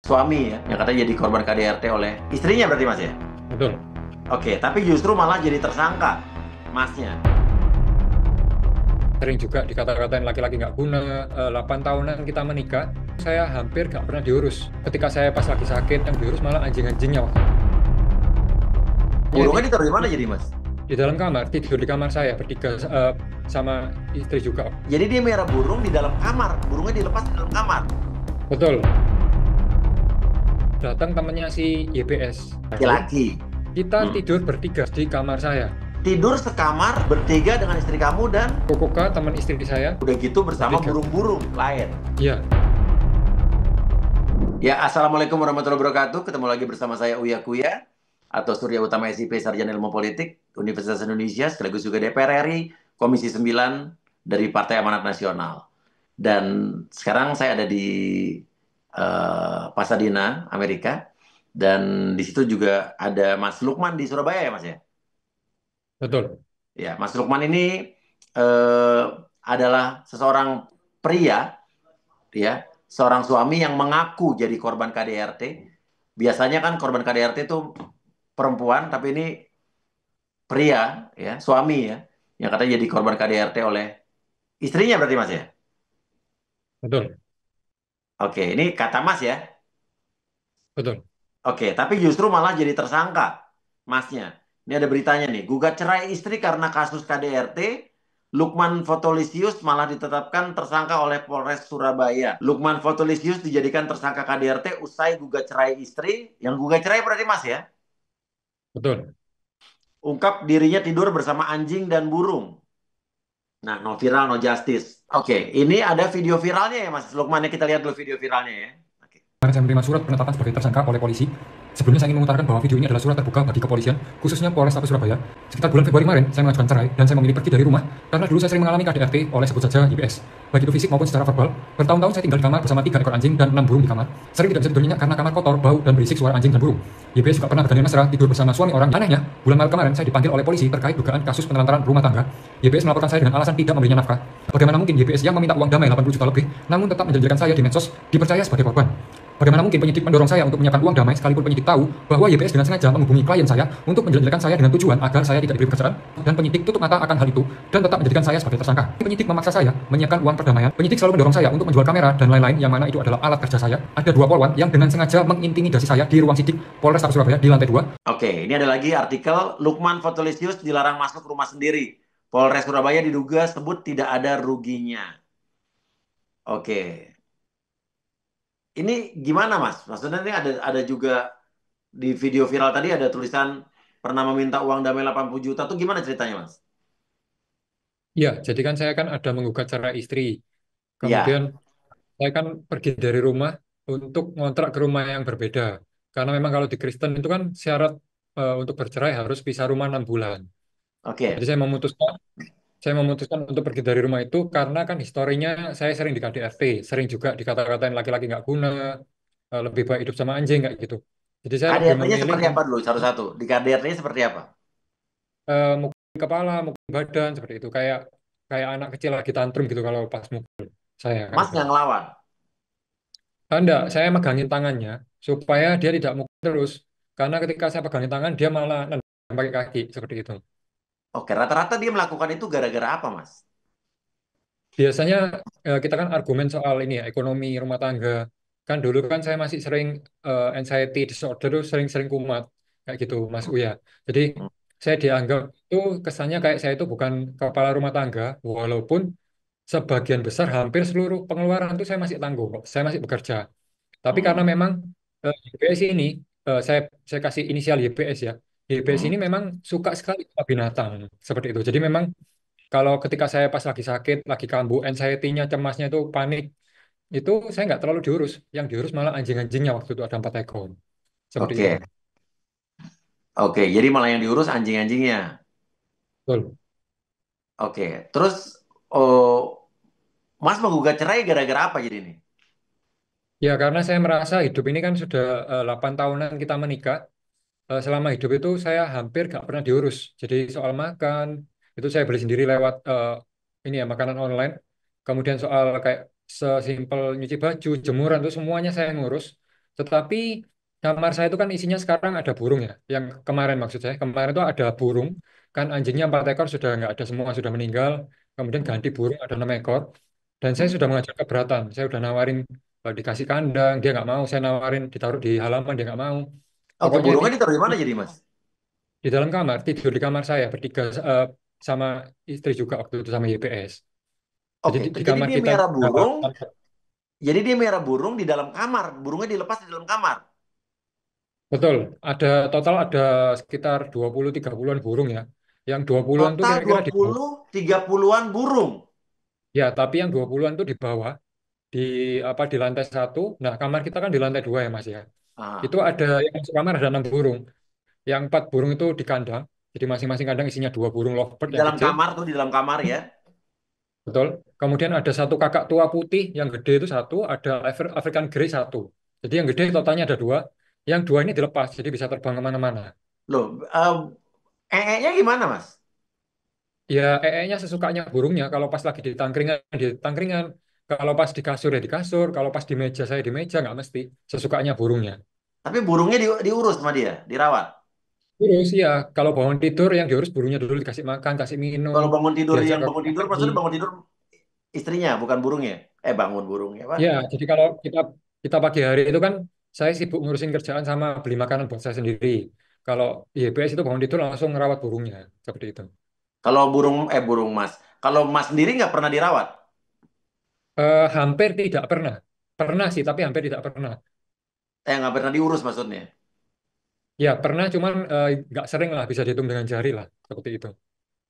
suami ya, yang katanya jadi korban KDRT oleh istrinya berarti Mas ya? Betul. Oke, tapi justru malah jadi tersangka Masnya. Sering juga dikata-katain laki-laki nggak guna. 8 tahunan kita menikah, saya hampir nggak pernah diurus. Ketika saya pas lagi sakit, yang diurus malah anjing-anjingnya waktu itu. Burungnya Di, ditaruh di mana di, jadi Mas? di dalam kamar, tidur di kamar saya bertiga sama istri juga. Jadi dia merah burung di dalam kamar, burungnya dilepas di dalam kamar. Betul. Datang temennya si YBS. Laki-laki. Kita Hmm. tidur bertiga di kamar saya. Tidur sekamar bertiga dengan istri kamu dan Kokoka, teman istri saya, udah gitu bersama bertiga. burung-burung lain. Iya, Ya, Assalamualaikum warahmatullahi wabarakatuh. Ketemu lagi bersama saya Uya Kuya atau Surya Utama SIP Sarjana Ilmu Politik Universitas Indonesia sekaligus juga DPR RI Komisi 9 dari Partai Amanat Nasional. Dan sekarang saya ada di Pasadena, Amerika. Dan di situ juga ada Mas Lukman di Surabaya ya, Mas ya? betul. Ya, Mas Lukman ini eh, adalah seorang pria, ya, seorang suami yang mengaku jadi korban KDRT. Biasanya kan korban KDRT itu perempuan, tapi ini pria, ya, suami ya, yang katanya jadi korban KDRT oleh istrinya berarti Mas ya? Betul. Oke, ini kata Mas ya. Betul. Oke, tapi justru malah jadi tersangka Masnya. Ini ada beritanya nih, gugat cerai istri karena kasus KDRT. Lukman Fotolisius malah ditetapkan tersangka oleh Polres Surabaya. Lukman Fotolisius dijadikan tersangka KDRT usai gugat cerai istri. Yang gugat cerai berarti Mas ya? Betul. Ungkap dirinya tidur bersama anjing dan burung. Nah, no viral, no justice. Oke, ini ada video viralnya ya Mas Lukman. Ya, kita lihat dulu video viralnya ya. Oke. Kemarin saya menerima surat penetapan sebagai tersangka oleh polisi. Sebelumnya saya ingin mengutarakan bahwa video ini adalah surat terbuka bagi kepolisian, khususnya Polrestabes Surabaya. Sekitar bulan Februari kemarin, saya mengajukan cerai dan saya memilih pergi dari rumah karena dulu saya sering mengalami KDRT oleh sebut saja YBS, baik itu fisik maupun secara verbal. Bertahun-tahun saya tinggal di kamar bersama 3 ekor anjing dan 6 burung di kamar. Sering tidak bisa tidur nyenyak karena kamar kotor, bau, dan berisik suara anjing dan burung. YBS juga pernah bergandeng mesra tidur bersama suami orang. Anehnya, bulan Maret kemarin saya dipanggil oleh polisi terkait dugaan kasus penelantaran rumah tangga. YBS melaporkan saya dengan alasan tidak memberinya nafkah. Bagaimana mungkin YBS yang meminta uang damai 80 juta lebih, namun tetap menjanjikan saya di medsos dipercaya sebagai korban? Bagaimana mungkin penyidik mendorong saya untuk menyiapkan uang damai sekalipun penyidik tahu bahwa YBS dengan sengaja menghubungi klien saya untuk menjelek-jelekan saya dengan tujuan agar saya tidak diberi pekerjaan, dan penyidik tutup mata akan hal itu dan tetap menjadikan saya sebagai tersangka. Penyidik memaksa saya menyiapkan uang perdamaian. Penyidik selalu mendorong saya untuk menjual kamera dan lain-lain yang mana itu adalah alat kerja saya. Ada 2 polwan yang dengan sengaja mengintimidasi saya di ruang sidik Polrestabes Surabaya di lantai 2. Oke, ini ada lagi artikel Lukman Fotolisius dilarang masuk rumah sendiri. Polres Surabaya diduga sebut tidak ada ruginya. Oke, ini gimana Mas? Maksudnya ini ada juga di video viral tadi ada tulisan pernah meminta uang damai 80 juta tuh gimana ceritanya Mas? Ya, jadi kan saya kan ada menggugat cerai istri. Iya, Kemudian saya kan pergi dari rumah untuk ngontrak ke rumah yang berbeda. Karena memang kalau di Kristen itu kan syarat untuk bercerai harus pisah rumah 6 bulan. Jadi oke. saya memutuskan untuk pergi dari rumah itu karena kan historinya saya sering di KDRT, sering juga dikata-katain laki-laki nggak guna, lebih baik hidup sama anjing kayak gitu. Jadi saya lebih KDRT-nya memilih seperti apa untuk dulu? Satu-satu. Di KDRT-nya seperti apa? mukul kepala, mukul badan seperti itu, kayak kayak anak kecil lagi tantrum gitu kalau pas mukul saya kayak Mas gitu. nggak ngelawan? Enggak, saya megangin tangannya supaya dia tidak mukul terus. Karena ketika saya pegangin tangan dia malah nendang pakai kaki seperti itu. Oke, rata-rata dia melakukan itu gara-gara apa Mas? Biasanya kita kan argumen soal ini ya, ekonomi rumah tangga. Kan dulu kan saya masih sering anxiety disorder, tuh sering-sering kumat kayak gitu, Mas Uya. Jadi Hmm, saya dianggap itu kesannya kayak saya itu bukan kepala rumah tangga, walaupun sebagian besar hampir seluruh pengeluaran itu saya masih tanggung kok. Saya masih bekerja. Tapi hmm, karena memang YBS ini, saya kasih inisial YBS ya. YBS hmm. ini memang suka sekali sama binatang seperti itu. Jadi memang kalau ketika saya pas lagi sakit, lagi kambuh, anxiety-nya, cemasnya itu panik, itu saya nggak terlalu diurus. Yang diurus malah anjing-anjingnya waktu itu ada 4 ekor. Seperti itu. Oke, oke. Jadi malah yang diurus anjing-anjingnya. Betul. Oke, terus oh, Mas menggugat cerai gara-gara apa jadi ini? Ya karena saya merasa hidup ini kan sudah 8 tahunan kita menikah. Selama hidup itu saya hampir nggak pernah diurus. Jadi soal makan, itu saya beli sendiri lewat ini ya makanan online. Kemudian soal kayak sesimpel nyuci baju, jemuran itu semuanya saya ngurus. Tetapi kamar saya itu kan isinya sekarang ada burung ya. Yang kemarin maksud saya, kemarin itu ada burung. Kan anjingnya 4 ekor sudah nggak ada semua, sudah meninggal. Kemudian ganti burung ada 6 ekor. Dan saya sudah mengajukan keberatan. Saya sudah nawarin dikasih kandang, dia nggak mau. Saya nawarin ditaruh di halaman, dia nggak mau. Oke, Pokoknya burungnya intinya ditaruh di mana jadi, Mas? di dalam kamar, tidur di kamar saya bertiga sama istri juga waktu itu sama YPS. Jadi Oke, di jadi kamar dia kita merah ada burung, jadi dia merah burung di dalam kamar. Burungnya dilepas di dalam kamar. betul, total ada sekitar 20-30-an burung ya. Yang 20-an tuh Total kira-kira dua di bawah. puluh 30-an burung. Ya, tapi yang 20-an tuh di bawah, di di lantai satu. Nah, kamar kita kan di lantai dua ya Mas ya. Itu Ah, ada yang masuk kamar ada 6 burung. Yang 4 burung itu di kandang. Jadi masing-masing kandang isinya 2 burung lovebird di yang dalam kecil. kamar tuh, di dalam kamar ya. Betul. Kemudian ada satu kakak tua putih yang gede itu satu, ada African Grey satu. Jadi yang gede totalnya ada dua. Yang dua ini dilepas, jadi bisa terbang kemana-mana. Loh, nya gimana, Mas? Ya, nya sesukanya burungnya. Kalau pas lagi di tangkringan. Kalau pas di kasur ya di kasur. Kalau pas di meja saya di meja, nggak mesti. Sesukanya burungnya. Tapi burungnya diurus sama dia, dirawat. Terus ya, kalau bangun tidur yang diurus burungnya dulu dikasih makan, kasih minum, Kalau bangun tidur, diajak yang ke bangun kamar tidur mandi. maksudnya bangun tidur istrinya, bukan burungnya. Bangun burungnya, Pak. Ya, jadi kalau kita kita pagi hari itu kan saya sibuk ngurusin kerjaan sama beli makanan buat saya sendiri. Kalau YBS itu bangun tidur langsung ngerawat burungnya seperti itu. Kalau burung Mas. Kalau Mas sendiri nggak pernah dirawat. Hampir tidak pernah. Pernah sih, tapi hampir tidak pernah. Nggak pernah diurus maksudnya. Ya, pernah cuman nggak sering lah, bisa dihitung dengan jari lah, seperti itu.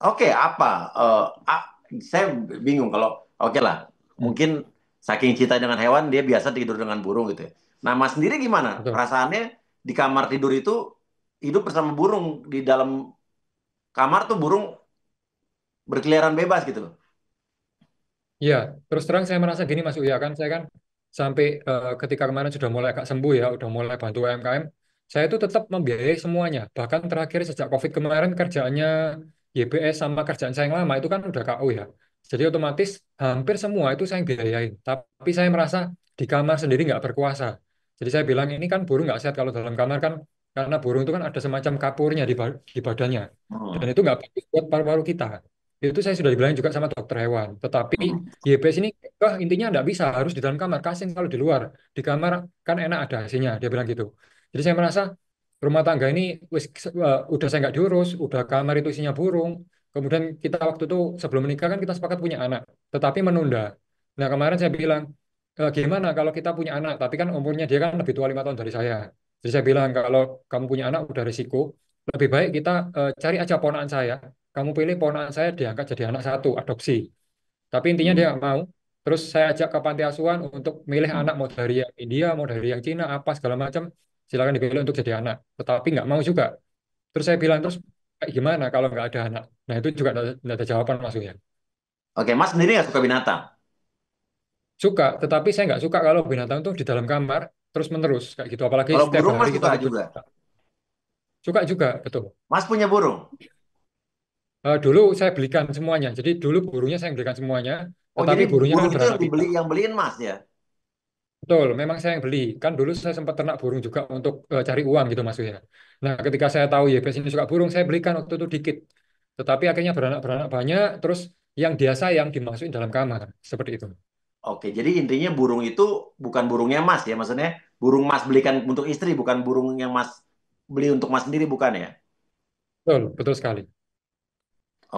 Oke, apa? Eh, ah, saya bingung kalau oke lah. Hmm, Mungkin saking cinta dengan hewan dia biasa tidur dengan burung gitu ya. Nah, Mas sendiri gimana? betul. Perasaannya di kamar tidur itu hidup bersama burung di dalam kamar tuh burung berkeliaran bebas gitu loh. Ya, terus terang saya merasa gini Mas Uya kan, saya kan sampai ketika kemarin sudah mulai agak sembuh ya, udah mulai bantu UMKM, saya itu tetap membiayai semuanya. Bahkan terakhir sejak COVID kemarin kerjaannya YBS sama kerjaan saya yang lama itu kan udah KO ya. Jadi otomatis hampir semua itu saya yang biayain. Tapi saya merasa di kamar sendiri nggak berkuasa. Jadi saya bilang ini kan burung nggak sehat kalau dalam kamar kan, karena burung itu kan ada semacam kapurnya di badannya. Dan Hmm. itu nggak bagus buat paru-paru kita. Itu saya sudah dibilangin juga sama dokter hewan. Tetapi Hmm. YBS ini intinya nggak bisa, harus di dalam kamar. Kasian kalau di luar. Di kamar kan enak ada AC-nya, dia bilang gitu. Jadi saya merasa rumah tangga ini udah saya nggak diurus, udah kamar itu isinya burung. Kemudian kita waktu itu sebelum menikah kan kita sepakat punya anak, tetapi menunda. Nah kemarin saya bilang, gimana kalau kita punya anak, tapi kan umurnya dia kan lebih tua 5 tahun dari saya. Jadi saya bilang kalau kamu punya anak udah risiko, lebih baik kita cari aja ponakan saya. Kamu pilih ponakan saya diangkat jadi anak satu, adopsi. Tapi intinya dia Hmm. nggak mau. Terus saya ajak ke panti asuhan untuk milih Hmm. anak mau dari yang India, mau dari yang Cina, apa segala macam. Silakan dipilih untuk jadi anak. Tetapi nggak mau juga. Terus saya bilang terus kayak gimana kalau nggak ada anak? Nah itu juga nggak ada jawaban maksudnya. Oke, Mas sendiri nggak suka binatang. Suka, tetapi saya nggak suka kalau binatang tuh di dalam kamar terus menerus kayak gitu. Apalagi Kalau setiap burung hari Mas kita suka tidur. juga. Suka juga, betul. Mas punya burung. Dulu saya belikan semuanya. Jadi dulu burungnya saya belikan semuanya, Oh, tetapi jadi burungnya kan burung itu beranak pinak. yang beliin Mas ya. Betul, memang saya yang beli. Kan dulu saya sempat ternak burung juga untuk cari uang gitu maksudnya. Nah, ketika saya tahu YBS ini suka burung, saya belikan waktu itu dikit. Tetapi akhirnya beranak-beranak banyak, terus yang dia sayang dimasukin dalam kamar. Seperti itu. Oke, jadi intinya burung itu bukan burungnya Mas ya, maksudnya burung Mas belikan untuk istri, bukan burung yang Mas beli untuk Mas sendiri, bukan ya? Betul, betul sekali.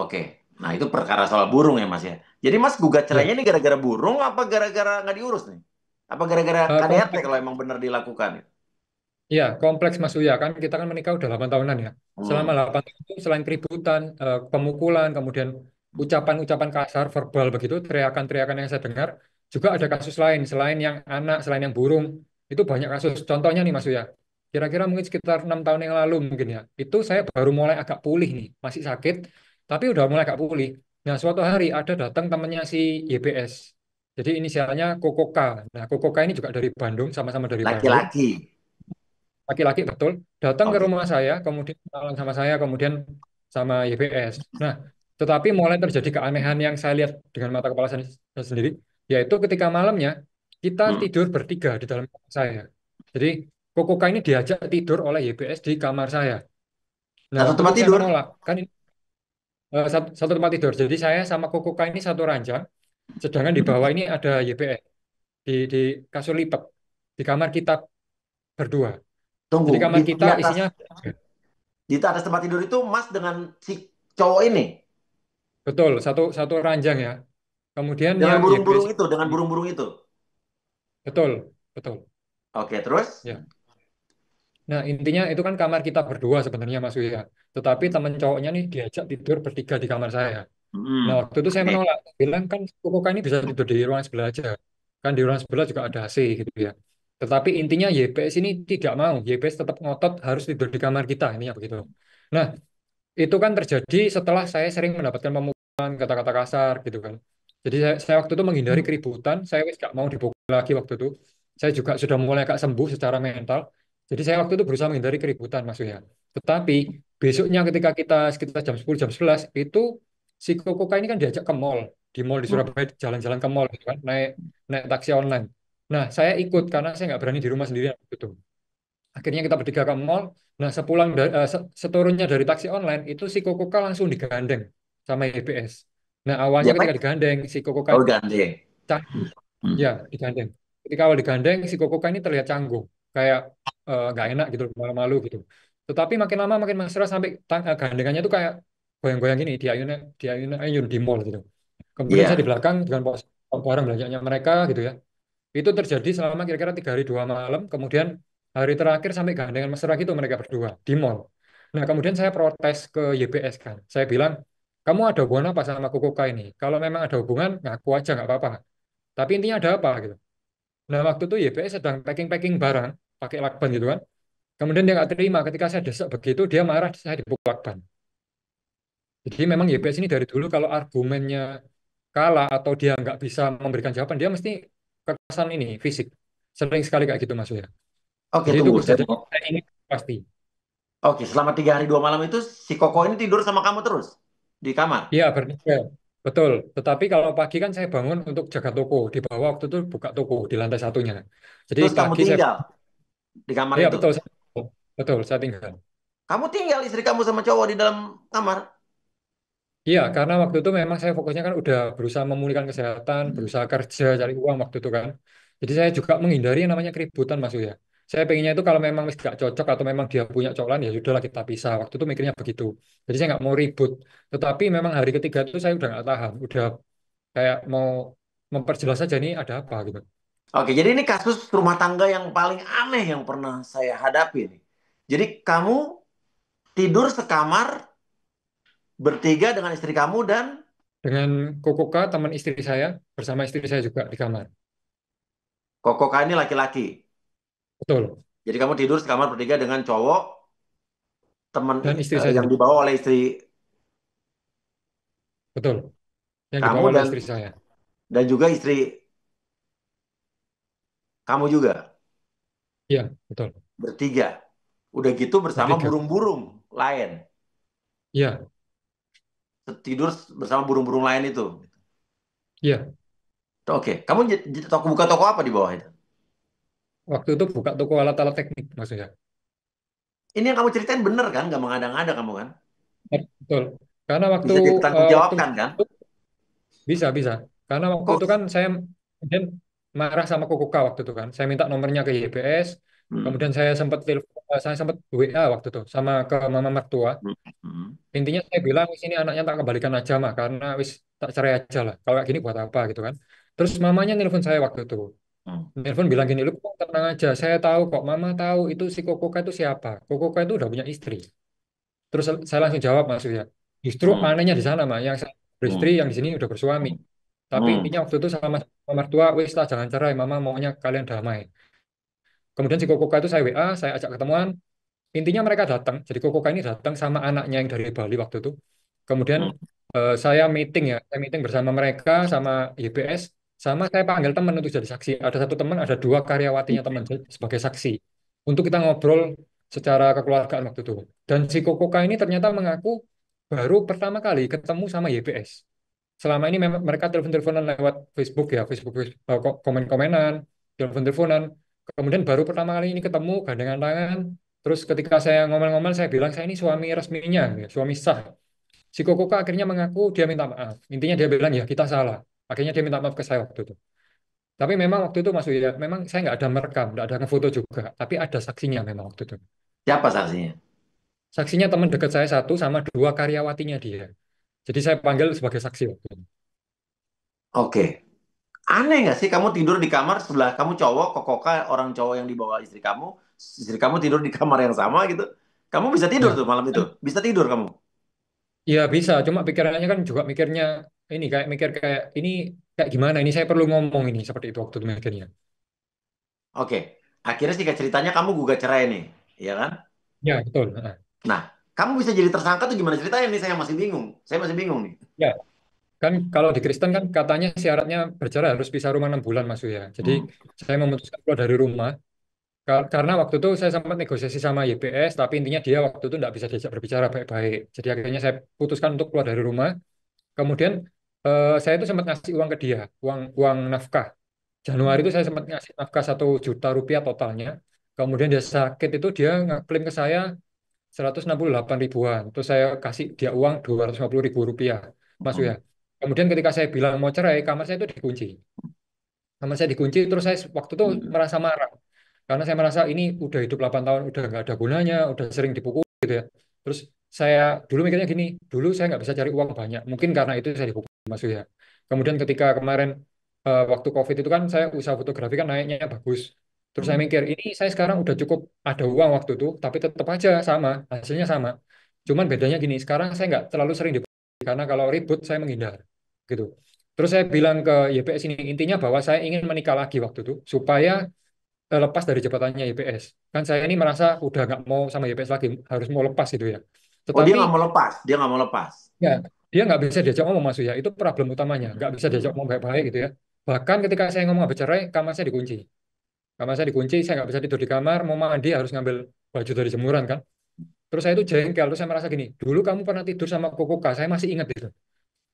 Oke, nah itu perkara soal burung ya Mas ya. Jadi Mas gugat Ya, cerainya ini gara-gara burung, apa gara-gara nggak diurus nih? Apa gara-gara KDRT kompleks. kalau emang benar dilakukan? Ya, kompleks Mas Uya kan kita kan menikah udah 8 tahunan ya. Selama Hmm. 8 tahun itu selain keributan, pemukulan, kemudian ucapan-ucapan kasar, verbal begitu, teriakan-teriakan yang saya dengar, juga ada kasus lain selain yang anak, selain yang burung. Itu banyak kasus. Contohnya nih Mas Uya. Kira-kira mungkin sekitar 6 tahun yang lalu mungkin ya. Itu saya baru mulai agak pulih nih, masih sakit, tapi udah mulai agak pulih. Nah, suatu hari ada datang temannya si YBS. Jadi inisialnya Kokoka. Nah, Kokoka ini juga dari Bandung, sama-sama dari Bandung, Laki-laki. laki-laki betul, datang ke Oke. rumah saya, kemudian kenalan sama saya, kemudian sama YBS. Nah, tetapi mulai terjadi keanehan yang saya lihat dengan mata kepala saya sendiri, yaitu ketika malamnya kita Hmm. tidur bertiga di dalam kamar saya. Jadi Kokoka ini diajak tidur oleh YBS di kamar saya. Nah, Satu waktu tempat itu saya tidur. menolak. Kan ini satu tempat tidur. Jadi saya sama Kokoka ini satu ranjang, sedangkan di bawah ini ada YBS di kasur lipat di kamar kita berdua. Jadi Tunggu, kamar kita di isinya atas di atas tempat tidur itu Mas dengan si cowok ini betul satu satu ranjang ya. Kemudian dengan yang YBS burung-burung itu, dengan burung-burung itu. betul betul Oke, terus? ya. Nah, intinya itu kan kamar kita berdua sebenarnya Mas Wia. Tetapi teman cowoknya nih diajak tidur bertiga di kamar saya. Nah, Hmm. waktu itu saya Oke. menolak. Bilang kan Kokoka ini bisa tidur di ruangan sebelah aja. Kan di ruangan sebelah juga ada AC gitu ya. Tetapi intinya YPS ini tidak mau. YPS tetap ngotot harus tidur di kamar kita. Intinya begitu. Nah, itu kan terjadi setelah saya sering mendapatkan pemukulan, kata-kata kasar gitu kan. Jadi saya waktu itu menghindari keributan. Saya wis gak mau dipukul lagi waktu itu. Saya juga sudah mulai agak sembuh secara mental. Jadi saya waktu itu berusaha menghindari keributan maksudnya. Tetapi besoknya ketika kita sekitar jam 10 jam 11 itu si Kokoka ini kan diajak ke mall. Di mall di Hmm. Surabaya jalan-jalan ke mall gitu kan. Naik naik taksi online. Nah, saya ikut karena saya nggak berani di rumah sendirian gitu. Akhirnya kita bertiga ke mall. Nah, seturunnya dari taksi online itu si Kokoka langsung digandeng sama YBS. Nah, awalnya Diapain? ketika digandeng si Kokoka Oh, gandeng. ya Hmm. digandeng. Ketika awal digandeng si Kokoka ini terlihat canggung, kayak nggak enak gitu, malu-malu gitu. Tetapi makin lama makin mesra sampai gandengannya tuh kayak goyang-goyang gini, ayun di mall gitu. Kemudian saya di Iya. belakang dengan pos barang belanjanya mereka gitu ya. Itu terjadi selama kira-kira 3 hari 2 malam. Kemudian hari terakhir sampai gandengan mesra gitu mereka berdua di mall. Nah, kemudian saya protes ke YBS kan. Saya bilang, kamu ada hubungan apa sama Kokoka ini? Kalau memang ada hubungan, ngaku aja nggak apa-apa. Tapi intinya ada apa gitu. Nah, waktu itu YBS sedang packing-packing barang, pakai lakban gitu kan. Kemudian dia nggak terima ketika saya desak begitu, dia marah, saya dipukul lakban. Jadi memang YBS ini dari dulu kalau argumennya kalah atau dia nggak bisa memberikan jawaban, dia mesti kekerasan ini, fisik. Sering sekali kayak gitu maksudnya. Oke, Jadi itu tunggu. kejadian saya ini pasti. Oke, selama 3 hari 2 malam itu si Koko ini tidur sama kamu terus di kamar. Iya, bertiga. Betul. Tetapi kalau pagi kan saya bangun untuk jaga toko. Di bawah waktu itu buka toko di lantai satunya. Jadi Terus kamu pagi saya, tinggal di kamar iya itu. betul, betul, saya tinggal. Kamu tinggal istri kamu sama cowok di dalam kamar. Iya, karena waktu itu memang saya fokusnya kan udah berusaha memulihkan kesehatan, berusaha kerja, cari uang waktu itu kan. Jadi saya juga menghindari yang namanya keributan Mas ya. Saya pengennya itu kalau memang gak cocok atau memang dia punya cowok lain, ya sudahlah kita pisah. Waktu itu mikirnya begitu. Jadi saya nggak mau ribut. Tetapi memang hari ketiga itu saya udah nggak tahan, udah kayak mau memperjelas saja ini ada apa gitu. Oke, jadi ini kasus rumah tangga yang paling aneh yang pernah saya hadapi nih. Jadi kamu tidur sekamar bertiga dengan istri kamu dan Dengan Kokoka, teman istri saya, bersama istri saya juga di kamar. Kokoka ini laki-laki. Betul. Jadi kamu tidur sekamar bertiga dengan cowok teman Dan istri saya yang sendiri. dibawa oleh istri Betul. Yang kamu dibawa oleh dan istri saya. juga istri kamu juga Iya, betul. bertiga. Udah gitu bersama Bertiga. burung-burung lain. Iya, Tidur bersama burung-burung lain itu. iya. Oke, kamu toko buka toko apa di bawah itu? Waktu itu buka toko alat-alat teknik maksudnya. Ini yang kamu ceritain bener kan? Gak mengada-ngada kamu kan? Betul. Karena waktu Bisa waktu dipertanggungjawabkan kan? itu bisa bisa. Karena waktu Kok? itu kan saya kemudian marah sama Kokoka waktu itu kan. Saya minta nomornya ke YBS. Hmm. Kemudian saya sempat WA waktu itu sama ke mama mertua. Hmm. Hmm. Intinya saya bilang wis ini anaknya tak kembalikan aja mah karena wis tak cerai aja lah. Kalau kayak gini buat apa gitu kan. Terus mamanya nelpon saya waktu itu. Hmm. Nelpon bilang gini, lu kok tenang aja. Saya tahu kok, mama tahu itu si Kokoka itu siapa. Kokoka itu udah punya istri. Terus saya langsung jawab maksudnya. Justru Hmm. anehnya di sana mah, yang saya beristri, Hmm. yang di sini udah bersuami. Tapi Hmm. intinya waktu itu sama sama mertua, wis lah jangan cerai, mama maunya kalian damai. Kemudian si Kokoka itu saya WA, saya ajak ketemuan. Intinya mereka datang, jadi Kokoka ini datang sama anaknya yang dari Bali waktu itu. Kemudian Hmm. saya meeting bersama mereka, sama YBS, sama saya panggil teman untuk jadi saksi. Ada satu teman, ada dua karyawatinya teman sebagai saksi. Untuk kita ngobrol secara kekeluargaan waktu itu. Dan si Kokoka ini ternyata mengaku baru pertama kali ketemu sama YBS. Selama ini memang mereka telepon-teleponan lewat Facebook ya, Facebook komen-komenan, telepon-teleponan. Kemudian baru pertama kali ini ketemu gandengan tangan. Terus ketika saya ngomel-ngomel, saya bilang saya ini suami resminya, ya, suami sah. Si Kokoka akhirnya mengaku dia minta maaf. Intinya dia bilang ya kita salah. Akhirnya dia minta maaf ke saya waktu itu. Tapi memang waktu itu Mas Wida, memang saya nggak ada merekam, nggak ada ngefoto juga. Tapi ada saksinya memang waktu itu. Siapa saksinya? Saksinya teman dekat saya satu sama dua karyawatinya dia. Jadi saya panggil sebagai saksi waktu itu. Oke. Aneh nggak sih kamu tidur di kamar sebelah kamu cowok, kokoka orang cowok yang dibawa istri kamu tidur di kamar yang sama gitu. Kamu bisa tidur Ya, tuh malam itu, bisa tidur kamu. ya bisa. Cuma pikirannya kan juga mikirnya ini kayak mikir kayak ini kayak gimana ini saya perlu ngomong ini seperti itu waktu itu mikirnya. Oke, akhirnya sih ceritanya kamu gugat cerai nih, ya kan? Ya betul. Heeh. Nah, kamu bisa jadi tersangka tuh gimana ceritanya nih? Saya masih bingung nih. Ya kan kalau di Kristen kan katanya syaratnya bercerai harus pisah rumah 6 bulan Mas ya. Jadi Hmm. saya memutuskan keluar dari rumah karena waktu itu saya sempat negosiasi sama YPS, tapi intinya dia waktu itu nggak bisa diajak berbicara baik-baik. Jadi akhirnya saya putuskan untuk keluar dari rumah. Kemudian saya itu sempat ngasih uang ke dia, uang uang nafkah. Januari Hmm. itu saya sempat ngasih nafkah 1 juta rupiah totalnya. Kemudian dia sakit itu dia ngeklaim ke saya 168 ribuan. Terus saya kasih dia uang 250 ribu rupiah, Mas Hmm. ya. Kemudian ketika saya bilang mau cerai, kamar saya itu dikunci. Kamar saya dikunci, terus saya waktu itu Hmm. merasa marah. Karena saya merasa ini udah hidup 8 tahun, udah nggak ada gunanya, udah sering dipukul gitu ya. Terus saya dulu mikirnya gini, dulu saya nggak bisa cari uang banyak. Mungkin karena itu saya dipukul, Mas ya. Kemudian ketika kemarin waktu COVID itu kan saya usaha fotografi kan naiknya bagus. Terus saya Hmm. mikir, ini saya sekarang udah cukup ada uang waktu itu, tapi tetap aja sama, hasilnya sama. Cuman bedanya gini, sekarang saya nggak terlalu sering dipukul, karena kalau ribut saya menghindar. Gitu. Terus saya bilang ke YPS ini, intinya bahwa saya ingin menikah lagi waktu itu, supaya lepas dari jabatannya YPS. Kan saya ini merasa udah nggak mau sama YPS lagi, harus mau lepas gitu ya. Oh dia Tetapi nggak mau lepas, dia nggak mau lepas. ya dia nggak bisa diajak ngomong Mas ya, itu problem utamanya, nggak bisa diajak Hmm. ngomong baik-baik gitu ya. Bahkan ketika saya ngomong habis cerai, kamar saya dikunci. Kamar saya dikunci, saya nggak bisa tidur di kamar, mau mandi harus ngambil baju dari jemuran kan. Terus saya itu jengkel, terus saya merasa gini, dulu kamu pernah tidur sama Kokoka, saya masih ingat itu.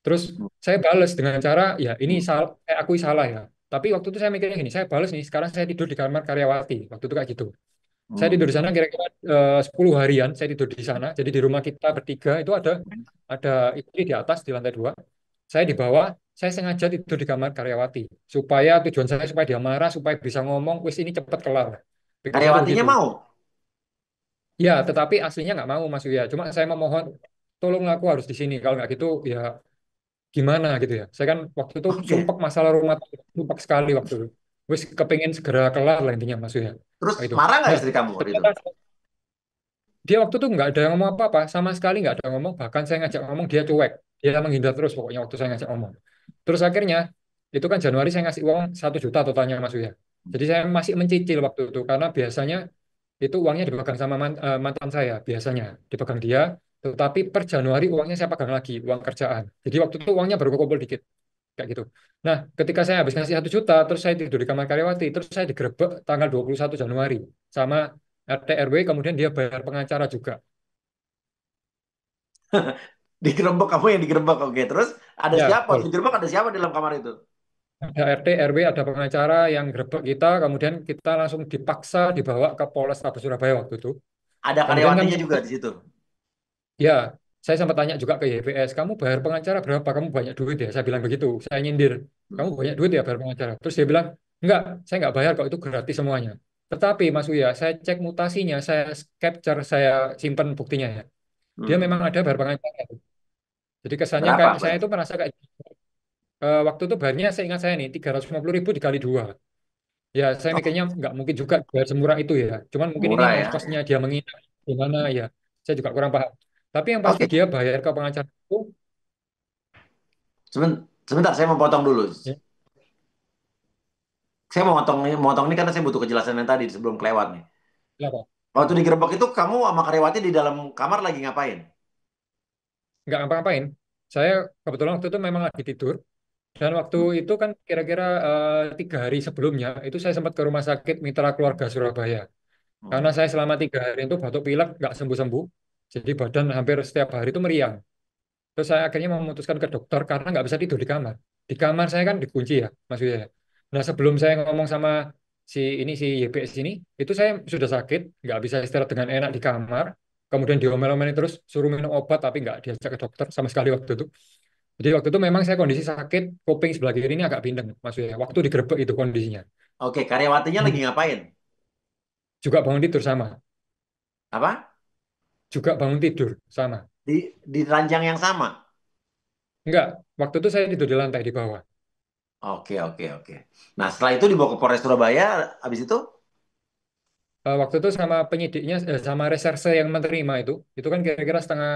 Terus saya balas dengan cara, ya ini salah, saya akui salah ya. Tapi waktu itu saya mikirnya gini, saya balas nih, sekarang saya tidur di kamar karyawati. Waktu itu kayak gitu. Saya Hmm. tidur di sana kira-kira 10 harian, saya tidur di sana. Jadi di rumah kita bertiga itu ada istri di atas di lantai 2. Saya di bawah, saya sengaja tidur di kamar karyawati. Supaya tujuan saya supaya dia marah, supaya bisa ngomong, wis ini cepat kelar. Pikir saya itu Karyawatinya begitu. mau. Ya, tetapi aslinya nggak mau Mas Uya. Cuma saya memohon, tolong aku harus di sini. Kalau nggak gitu, ya gimana gitu ya. Saya kan waktu itu Oke. sumpek masalah rumah tangga, sumpek sekali waktu itu. Wis kepengen segera kelar lah intinya Mas Uya. Terus Nah, itu. marah nggak Nah, istri kamu waktu itu? ternyata dia waktu itu nggak ada yang ngomong apa-apa, sama sekali nggak ada ngomong. Bahkan saya ngajak ngomong dia cuek, dia menghindar terus pokoknya waktu saya ngajak ngomong. Terus akhirnya itu kan Januari saya ngasih uang 1 juta totalnya Mas Uya. Jadi saya masih mencicil waktu itu karena biasanya itu uangnya dipegang sama mantan saya biasanya dipegang dia, tetapi per Januari uangnya saya pegang lagi uang kerjaan. Jadi waktu itu uangnya baru kumpul dikit kayak gitu. Nah, ketika saya habis ngasih 1 juta, terus saya tidur di kamar karyawati, terus saya digerebek tanggal 21 Januari sama RT RW, kemudian dia bayar pengacara juga. Digerebek kamu yang digerebek. Oke. Terus ada Ya, siapa? Waktu betul. digerebek ada siapa di dalam kamar itu? Ada RT RW, ada pengacara yang gerebek kita, kemudian kita langsung dipaksa dibawa ke Polrestabes Surabaya waktu itu. Ada Kemudian kami karyawatinya juga sempat di situ. Ya, saya sempat tanya juga ke YPS, kamu bayar pengacara berapa? Kamu banyak duit ya? Saya bilang begitu. Saya nyindir, kamu banyak duit ya bayar pengacara? Terus dia bilang, enggak, saya enggak bayar kok itu gratis semuanya. Tetapi Mas Uya, saya cek mutasinya, saya capture, saya simpan buktinya ya. Dia Hmm. memang ada bayar pengacara. Jadi kesannya Berapa kayak saya bayar? itu merasa kayak waktu itu bayarnya saya ingat saya nih 350 ribu dikali dua. Ya saya Oh, mikirnya nggak mungkin juga bayar semurah itu ya. Cuman mungkin ini murah ya. ongkosnya dia menginap gimana ya. Saya juga kurang paham. Tapi yang pasti Oke. dia bayar ke pengacara itu. Sebentar, saya mau potong dulu. Ya, Saya mau potong ini karena saya butuh kejelasan yang tadi sebelum kelewat nih. kenapa? Waktu digerebek itu kamu sama karyawati di dalam kamar lagi ngapain? Nggak ngapa-ngapain. Saya kebetulan waktu itu memang lagi tidur. Dan waktu Hmm. itu kan kira-kira 3 hari sebelumnya, itu saya sempat ke rumah sakit Mitra Keluarga Surabaya. Karena Hmm. saya selama 3 hari itu batuk pilek nggak sembuh-sembuh. Jadi badan hampir setiap hari itu meriang. Terus saya akhirnya memutuskan ke dokter karena nggak bisa tidur di kamar. Di kamar saya kan dikunci ya, Mas Wiyah. Nah sebelum saya ngomong sama si YBS ini, itu saya sudah sakit, nggak bisa istirahat dengan enak di kamar, kemudian diomel-omelin terus suruh minum obat tapi nggak diajak ke dokter sama sekali waktu itu. Jadi waktu itu memang saya kondisi sakit, kuping sebelah kiri ini agak bindeng, maksudnya waktu digerebek itu kondisinya. Oke, karyawatinya lagi Hmm. ngapain? Juga bangun tidur sama, Apa? juga bangun tidur sama. Di ranjang yang sama? Enggak, waktu itu saya tidur di lantai di bawah. Oke, oke, oke. Nah, setelah itu dibawa ke Polres Surabaya, habis itu? Waktu itu sama penyidiknya, sama reserse yang menerima itu kan kira-kira setengah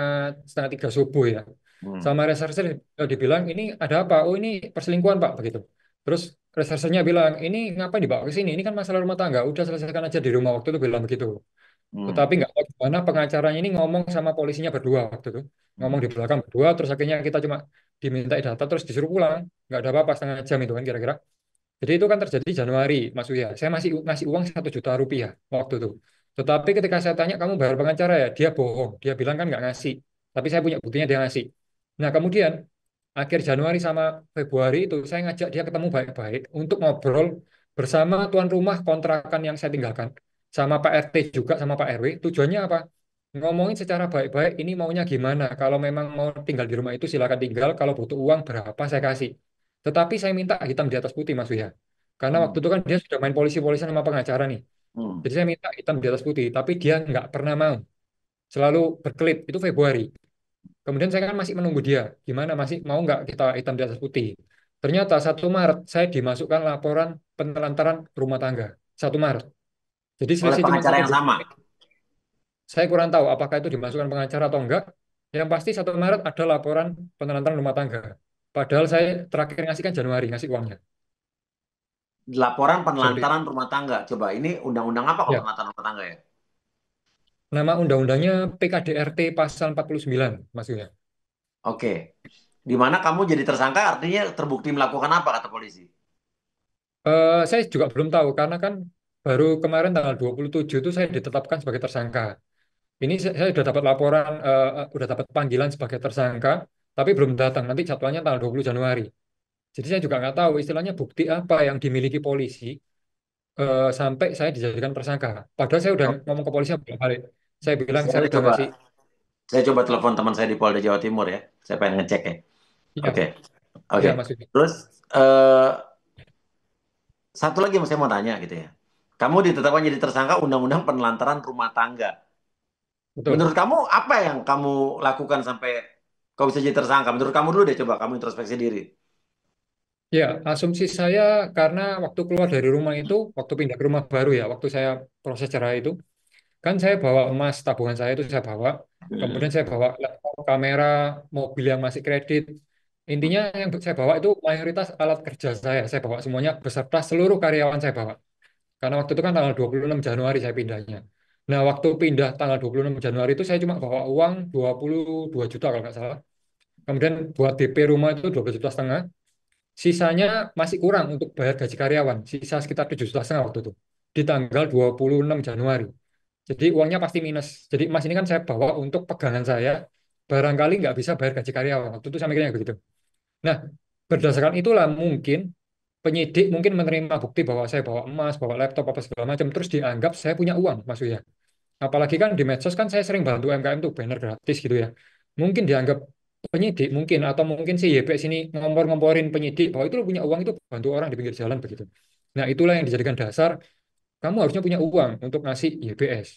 setengah 3 subuh ya. Hmm. Sama reserse dibilang ini ada apa? Oh ini perselingkuhan Pak begitu. Terus resersenya bilang ini ngapain dibawa ke sini? Ini kan masalah rumah tangga. Udah selesaikan aja di rumah waktu itu bilang begitu. Hmm. Tetapi nggak tahu gimana pengacaranya ini ngomong sama polisinya berdua waktu itu. Ngomong Hmm. di belakang berdua, terus akhirnya kita cuma diminta data, terus disuruh pulang. Nggak ada apa-apa setengah jam itu kan kira-kira. Jadi itu kan terjadi Januari, Mas Uya. Saya masih ngasih uang 1 juta rupiah waktu itu. Tetapi ketika saya tanya, kamu bayar pengacara ya? Dia bohong. Dia bilang kan nggak ngasih. Tapi saya punya buktinya dia ngasih. Nah kemudian, akhir Januari sama Februari itu, saya ngajak dia ketemu baik-baik untuk ngobrol bersama tuan rumah kontrakan yang saya tinggalkan. Sama Pak RT juga, sama Pak RW. Tujuannya apa? Ngomongin secara baik-baik, ini maunya gimana. Kalau memang mau tinggal di rumah itu silakan tinggal. Kalau butuh uang berapa saya kasih. Tetapi saya minta hitam di atas putih Mas Wiyah. Karena waktu Hmm. itu kan dia sudah main polisi-polisian sama pengacara nih. Hmm. Jadi saya minta hitam di atas putih. Tapi dia nggak pernah mau. Selalu berkelit. Itu Februari. Kemudian saya kan masih menunggu dia. Gimana masih mau nggak kita hitam di atas putih. Ternyata 1 Maret saya dimasukkan laporan penelantaran rumah tangga. 1 Maret. Jadi Oleh selisih cuma pengacara satu yang bulan. sama. Saya kurang tahu apakah itu dimasukkan pengacara atau enggak. Yang pasti 1 Maret ada laporan penelantaran rumah tangga. Padahal saya terakhir ngasih kan Januari ngasih uangnya. Laporan Seperti penelantaran rumah tangga. Coba, ini undang-undang apa kalau ya. penelantaran rumah tangga ya? Nama undang-undangnya PKDRT pasal 49, maksudnya. Oke. Di mana kamu jadi tersangka artinya terbukti melakukan apa kata polisi? Saya juga belum tahu karena kan baru kemarin tanggal 27 itu saya ditetapkan sebagai tersangka. Ini saya sudah dapat laporan, sudah dapat panggilan sebagai tersangka, tapi belum datang. Nanti jadwalnya tanggal 20 Januari. Jadi saya juga nggak tahu istilahnya bukti apa yang dimiliki polisi sampai saya dijadikan tersangka. Padahal saya udah Oke. ngomong ke polisi balik. Saya bilang saya Saya udah coba ngasih, saya coba telepon teman saya di Polda Jawa Timur ya. Saya pengen ngecek ya. iya, Oke. Oke. iya maksudnya. Terus eh, satu lagi yang saya mau tanya gitu ya. Kamu ditetapkan jadi tersangka Undang-Undang Penelantaran Rumah Tangga. Betul. Menurut kamu apa yang kamu lakukan sampai kau bisa jadi tersangka? Menurut kamu dulu deh, coba kamu introspeksi diri. Ya, asumsi saya karena waktu keluar dari rumah itu, waktu pindah ke rumah baru ya, waktu saya proses cerai itu, kan saya bawa emas tabungan saya itu saya bawa, kemudian Hmm. saya bawa laptop, kamera, mobil yang masih kredit. Intinya yang saya bawa itu mayoritas alat kerja saya bawa semuanya beserta seluruh karyawan saya bawa. Karena waktu itu kan tanggal 26 Januari saya pindahnya. Nah, waktu pindah tanggal 26 Januari itu saya cuma bawa uang 22 juta kalau nggak salah. Kemudian buat DP rumah itu 12,5 juta. Sisanya masih kurang untuk bayar gaji karyawan. Sisa sekitar 7,5 juta waktu itu. Di tanggal 26 Januari. Jadi uangnya pasti minus. Jadi emas ini kan saya bawa untuk pegangan saya. Barangkali nggak bisa bayar gaji karyawan. Waktu itu saya mikirnya begitu. Nah, berdasarkan itulah mungkin penyidik mungkin menerima bukti bahwa saya bawa emas, bawa laptop, apa segala macam. Terus dianggap saya punya uang, maksudnya. Apalagi kan di medsos kan saya sering bantu UMKM tuh banner gratis gitu ya. Mungkin dianggap penyidik mungkin atau mungkin si YPS ini ngompor-ngomporin penyidik bahwa itu lo punya uang itu bantu orang di pinggir jalan begitu. Nah, itulah yang dijadikan dasar kamu harusnya punya uang untuk ngasih YPS.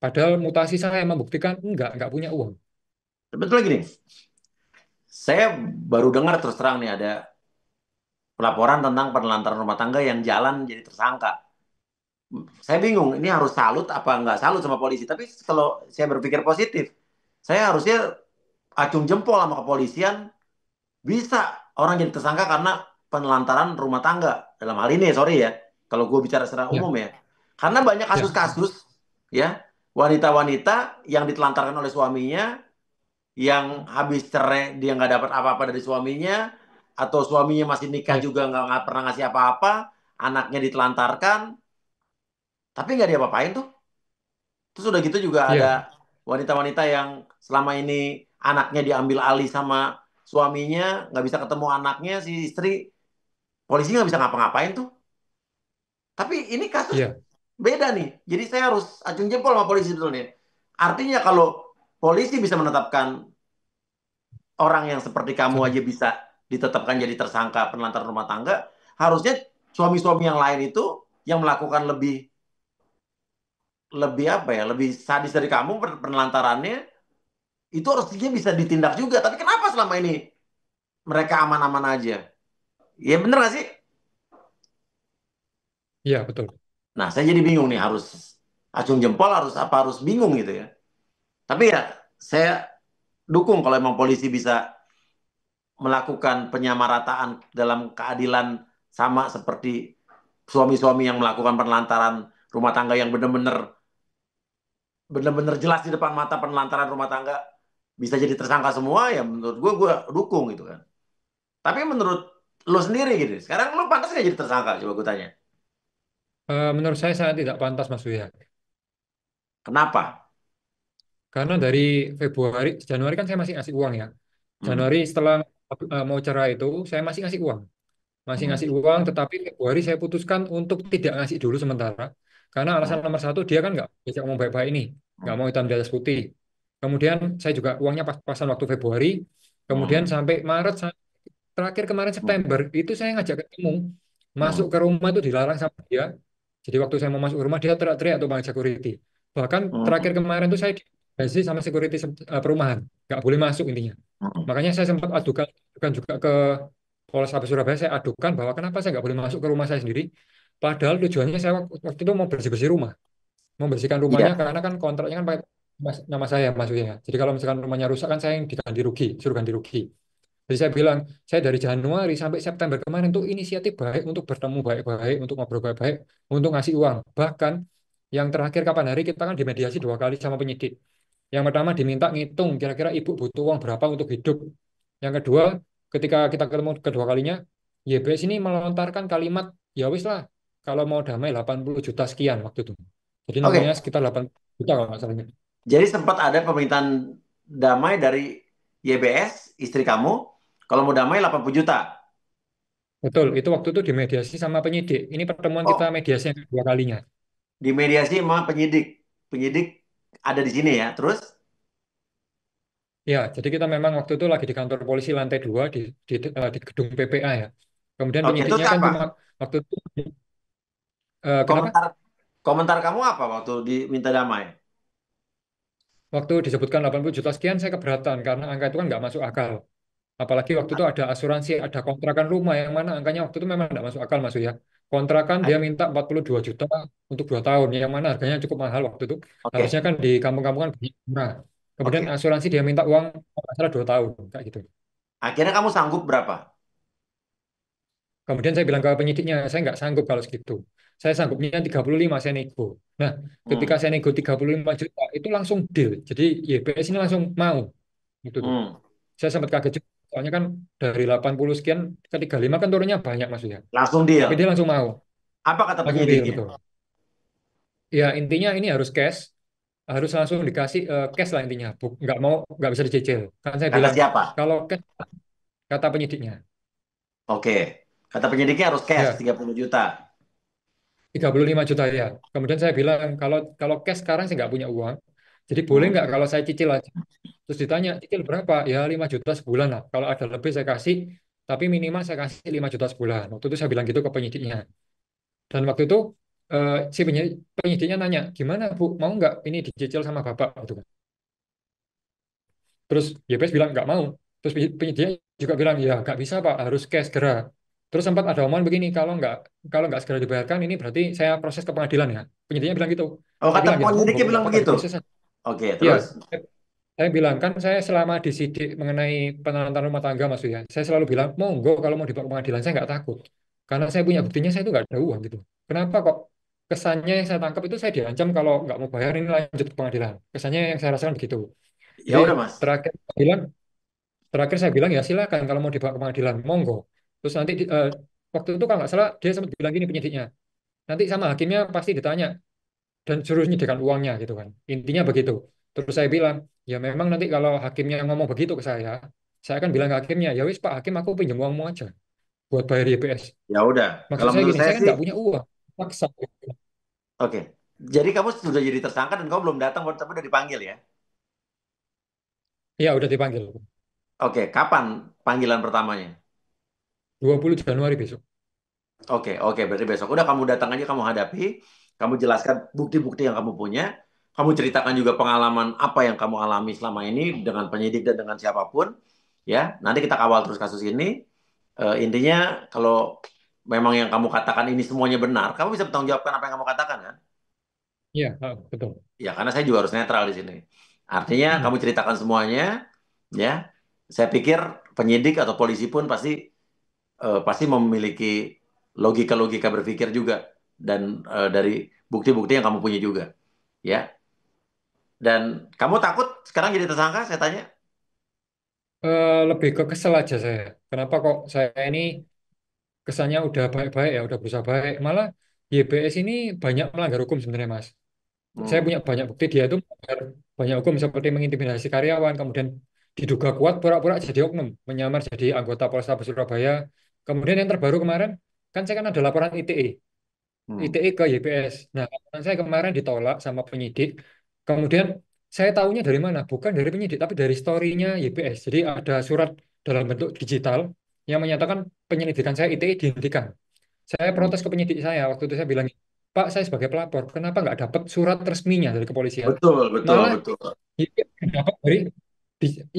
Padahal mutasi saya membuktikan enggak punya uang. Betul lagi nih. Saya baru dengar terus terang nih ada pelaporan tentang penelantaran rumah tangga yang jalan jadi tersangka. Saya bingung, ini harus salut apa nggak salut sama polisi. Tapi kalau saya berpikir positif, saya harusnya acung jempol sama kepolisian. Bisa orang jadi tersangka karena penelantaran rumah tangga. Dalam hal ini, sorry ya, kalau gue bicara secara Ya, umum ya. Karena banyak ya, kasus-kasus ya, wanita-wanita yang ditelantarkan oleh suaminya, yang habis cerai dia nggak dapat apa-apa dari suaminya, atau suaminya masih nikah ya, juga nggak pernah ngasih apa-apa, anaknya ditelantarkan, tapi nggak diapa-apain tuh. Terus udah gitu juga ada ya, wanita-wanita yang selama ini anaknya diambil alih sama suaminya, nggak bisa ketemu anaknya, si istri, polisi nggak bisa ngapa-ngapain tuh. Tapi ini kasus Iya, beda nih. Jadi saya harus acung jempol sama polisi dulu nih. Artinya kalau polisi bisa menetapkan orang yang seperti kamu satu. aja bisa ditetapkan jadi tersangka penelantaran rumah tangga, harusnya suami-suami yang lain itu yang melakukan lebih lebih apa ya, lebih sadis dari kamu penelantarannya itu harusnya bisa ditindak juga. Tapi kenapa selama ini mereka aman-aman aja? Ya bener gak sih? Iya, betul. Nah, saya jadi bingung nih harus acung jempol harus apa harus bingung gitu ya. Tapi ya saya dukung kalau emang polisi bisa melakukan penyamarataan dalam keadilan sama seperti suami-suami yang melakukan penelantaran rumah tangga yang benar-benar jelas di depan mata penelantaran rumah tangga bisa jadi tersangka semua ya menurut gue dukung gitu kan. Tapi menurut lo sendiri gitu, sekarang lo pantas nggak jadi tersangka? Coba gue tanya. Menurut saya sangat tidak pantas, Mas Uya. Kenapa? Karena dari Februari, Januari kan saya masih ngasih uang ya. Hmm. Januari setelah mau cerai itu, saya masih ngasih uang. Masih Hmm. ngasih uang, tetapi Februari saya putuskan untuk tidak ngasih dulu sementara. Karena Hmm. alasan nomor satu, dia kan nggak bisa ngomong baik-baik ini. Nggak Hmm. mau hitam di atas putih. Kemudian saya juga uangnya pas-pasan waktu Februari. Kemudian Hmm. sampai Maret, terakhir kemarin Hmm. September, itu saya ngajak ketemu. Masuk Hmm. ke rumah itu dilarang sama dia. Jadi waktu saya mau masuk ke rumah, dia teriak-teriak tuh Bang security. Bahkan terakhir Hmm. kemarin tuh saya dikasih sama security perumahan. Nggak boleh masuk intinya. Hmm. Makanya saya sempat adukan juga ke Polrestabes Surabaya, saya adukan bahwa kenapa saya nggak boleh masuk ke rumah saya sendiri. Padahal tujuannya saya waktu itu mau bersih-bersih rumah. Membersihkan rumahnya Iya. karena kan kontraknya kan pakai nama saya maksudnya. Jadi kalau misalkan rumahnya rusak kan saya yang diganti rugi, suruh ganti rugi. Jadi saya bilang, saya dari Januari sampai September kemarin tuh inisiatif baik untuk bertemu baik-baik, untuk ngobrol baik-baik, untuk ngasih uang. Bahkan yang terakhir kapan hari kita kan dimediasi 2 kali sama penyidik. Yang pertama diminta ngitung kira-kira ibu butuh uang berapa untuk hidup. Yang kedua, ketika kita ketemu kedua kalinya, YBS ini melontarkan kalimat, ya wis lah, kalau mau damai 80 juta sekian waktu itu. Jadi nominalnya Oke. sekitar 80 juta kalau nggak salah. Jadi sempat ada permintaan damai dari YBS, istri kamu, kalau mau damai 80 juta. Betul, itu waktu itu dimediasi sama penyidik. Ini pertemuan kita Oh, mediasi yang kedua kalinya. dimediasi sama penyidik. Penyidik ada di sini ya. Terus, Ya, jadi kita memang waktu itu lagi di kantor polisi lantai 2 di gedung PPA ya. Kemudian oke, terus penyidiknya kan cuma apa? waktu itu kenapa? Komentar komentar kamu apa waktu diminta damai? Waktu disebutkan 80 juta sekian saya keberatan karena angka itu kan nggak masuk akal. Apalagi waktu itu ada asuransi, ada kontrakan rumah yang mana angkanya waktu itu memang nggak masuk akal Mas ya. Kontrakan dia minta 42 juta untuk 2 tahun, yang mana harganya cukup mahal waktu itu. Harusnya Oke, kan di kampung-kampung kan banyak murah. Kemudian oke. asuransi dia minta uang kalau nggak salah 2 tahun, kayak gitu. Akhirnya kamu sanggup berapa? Kemudian saya bilang ke penyidiknya, saya nggak sanggup kalau segitu. Saya sanggupnya 35, saya nego. Nah, ketika Hmm. saya nego 35 juta, itu langsung deal. Jadi YBS ini langsung mau. Gitu tuh. Hmm. Saya sempat kaget juga. Soalnya kan dari 80 sekian ke 35 kan turunnya banyak maksudnya. Langsung Tapi dia deal. langsung mau. Apa kata Langsung deal, penyidiknya? betul. Ya, intinya ini harus cash. Harus langsung dikasih cash lah intinya. Nggak bisa dicicil. Kan saya Kata bilang, siapa? kalau cash, kata penyidiknya. Oke. Kata penyidiknya harus cash Ya, 30 juta. 35 juta ya. Kemudian saya bilang kalau kalau cash sekarang saya nggak punya uang. Jadi boleh Hmm. nggak kalau saya cicil aja? Terus ditanya, cicil berapa? Ya 5 juta sebulan lah. Kalau ada lebih saya kasih, tapi minimal saya kasih 5 juta sebulan. Waktu itu saya bilang gitu ke penyidiknya. Dan waktu itu si penyidiknya nanya, gimana Bu, mau nggak ini dicicil sama Bapak? Gitu kan. Terus YPS bilang nggak mau. Terus penyidiknya juga bilang, ya nggak bisa Pak, harus cash segera. Terus sempat ada omongan begini, kalau nggak segera dibayarkan, ini berarti saya proses ke pengadilan ya. Penyidiknya bilang gitu. Oh, Saya kata bilang, ya monggo, penyidiknya nggak bilang apa-apa begitu. diproses aja. Oke, Ya, terus? saya bilang, kan saya selama disidik mengenai penelantaran rumah tangga Mas ya, saya selalu bilang, monggo kalau mau dibawa ke pengadilan, saya nggak takut. Karena saya punya buktinya, saya itu nggak ada uang gitu. Kenapa kok kesannya yang saya tangkap itu saya diancam kalau nggak mau bayar ini lanjut ke pengadilan. Kesannya yang saya rasakan begitu. Ya Jadi udah, Mas. terakhir saya bilang, terakhir saya bilang ya silakan kalau mau dibawa ke pengadilan, monggo. Terus nanti waktu itu kalau nggak salah dia sempat bilang gini penyidiknya, nanti sama hakimnya pasti ditanya dan suruh nyediakan uangnya gitu kan. Intinya begitu. Terus saya bilang, ya memang nanti kalau hakimnya ngomong begitu ke saya akan bilang ke hakimnya, ya wis Pak Hakim aku pinjam uangmu aja buat bayar YPS. Ya udah. Maksud Kalau saya menurut gini, saya saya kan sih, nggak punya uang. Paksa. Oke. Jadi kamu sudah jadi tersangka dan kamu belum datang, tapi udah dipanggil ya? Iya, udah dipanggil. Oke. Kapan panggilan pertamanya? 20 Januari besok. Oke, oke. Berarti besok. Udah kamu datang aja, kamu hadapi. Kamu jelaskan bukti-bukti yang kamu punya. Kamu ceritakan juga pengalaman apa yang kamu alami selama ini dengan penyidik dan dengan siapapun. Ya, nanti kita kawal terus kasus ini. Intinya kalau memang yang kamu katakan ini semuanya benar, kamu bisa bertanggung jawabkan apa yang kamu katakan kan? Iya, betul. Ya, karena saya juga harus netral di sini. Artinya kamu Hmm. ceritakan semuanya, ya. Saya pikir penyidik atau polisi pun pasti memiliki logika-logika berpikir juga dan dari bukti-bukti yang kamu punya juga, ya. Dan kamu takut sekarang jadi tersangka? Saya tanya. Lebih ke kesel aja saya. Kenapa kok saya ini kesannya udah baik-baik ya, udah berusaha baik. Malah YBS ini banyak melanggar hukum sebenarnya, Mas. Saya Hmm, punya banyak bukti dia itu melanggar banyak hukum seperti mengintimidasi karyawan, kemudian diduga kuat pura-pura jadi oknum, menyamar jadi anggota Polrestabes Surabaya. Kemudian yang terbaru kemarin, kan saya kan ada laporan ITE. hmm. ITE ke YPS. Nah, laporan saya kemarin ditolak sama penyidik. Kemudian saya tahunya dari mana? Bukan dari penyidik, tapi dari story-nya YPS. Jadi ada surat dalam bentuk digital yang menyatakan penyelidikan saya ITE dihentikan. Saya Hmm. protes ke penyidik saya. Waktu itu saya bilang, Pak, saya sebagai pelapor, kenapa nggak dapat surat resminya dari kepolisian? Betul, betul, Malah betul. YPS yang dapat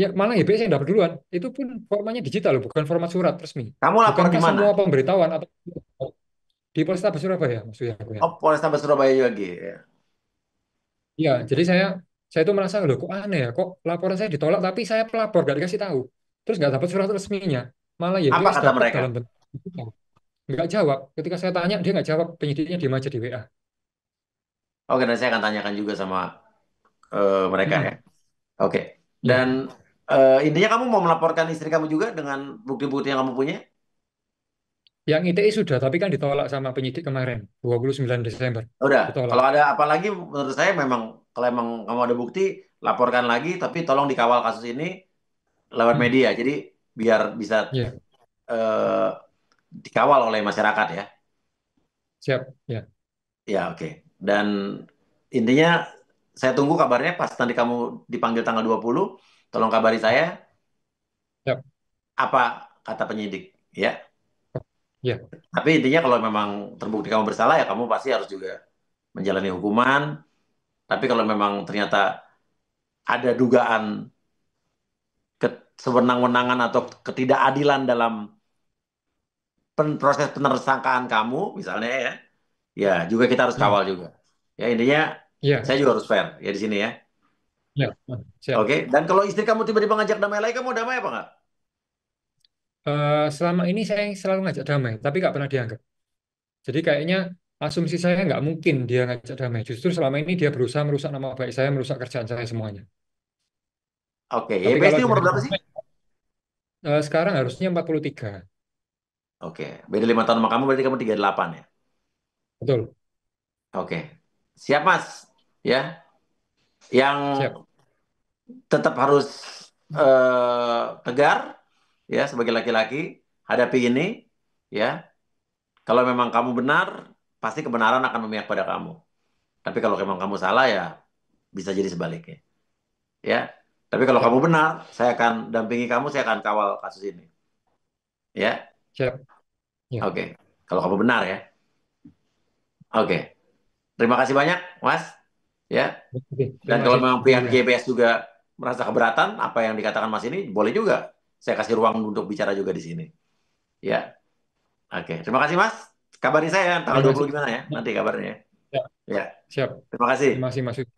ya malah YPS yang dapat duluan. Itu pun formatnya digital, loh, bukan format surat resmi. Kamu lapor di Bukankah mana? semua pemberitahuan atau di Polrestabes Surabaya maksudnya aku ya? Oh, Polrestabes Surabaya lagi. Ya. Iya, jadi saya tuh merasa loh kok aneh ya, kok laporan saya ditolak tapi saya pelapor gak dikasih tahu, terus nggak dapat surat resminya, malah Apa YPS kata dapat mereka? dalam bentuk digital. Nggak jawab. Ketika saya tanya dia nggak jawab, penyidiknya diem aja di WA. Oke, dan saya akan tanyakan juga sama mereka ya. Hmm, Oke. ya. Dan intinya kamu mau melaporkan istri kamu juga dengan bukti-bukti yang kamu punya? Yang ITI sudah, tapi kan ditolak sama penyidik kemarin, 29 Desember. Udah. Ditolak. Kalau ada apa lagi, menurut saya memang kalau emang kamu ada bukti, laporkan lagi. Tapi tolong dikawal kasus ini lewat Hmm, media. Jadi biar bisa ya, eh, dikawal oleh masyarakat ya. siap. Ya, Ya, oke. Dan intinya saya tunggu kabarnya pas nanti kamu dipanggil tanggal 20. Tolong kabari saya siap. apa kata penyidik. Ya. Ya, Tapi intinya kalau memang terbukti kamu bersalah ya kamu pasti harus juga menjalani hukuman. Tapi kalau memang ternyata ada dugaan sewenang-wenangan atau ketidakadilan dalam proses penersangkaan kamu, misalnya ya, ya juga kita harus hmm, kawal juga. Ya intinya ya, saya juga harus fair ya di sini ya. ya, siap. Oke. Dan kalau istri kamu tiba-tiba ngajak damai lagi, kamu damai apa nggak? Selama ini saya selalu ngajak damai, tapi nggak pernah dianggap. Jadi kayaknya asumsi saya nggak mungkin dia ngajak damai. Justru selama ini dia berusaha merusak nama baik saya, merusak kerjaan saya semuanya. Oke. Tapi YPS kalau ini dia umur ngajak berapa sih? damai, sekarang harusnya 43. Oke. Beda 5 tahun sama kamu berarti kamu 38 ya. Betul, Oke. Siap Mas. Ya. Yang siap. tetap harus tegar ya sebagai laki-laki hadapi ini ya. Kalau memang kamu benar, pasti kebenaran akan memihak pada kamu. Tapi kalau memang kamu salah ya bisa jadi sebaliknya. Ya. Tapi kalau kamu Siap, benar, saya akan dampingi kamu, saya akan kawal kasus ini. Ya. siap. Ya. Oke. Kalau kamu benar ya. Oke. Terima kasih banyak, Mas. Ya. Oke, Dan terima kalau kasih memang pihak juga. JBS juga merasa keberatan apa yang dikatakan Mas ini, boleh juga. Saya kasih ruang untuk bicara juga di sini. Ya. Oke. Terima kasih, Mas. Kabari saya tanggal Terima 20 kasih. gimana ya? Ya, Nanti kabarnya. ya, Ya. siap. Terima kasih. Terima kasih Mas.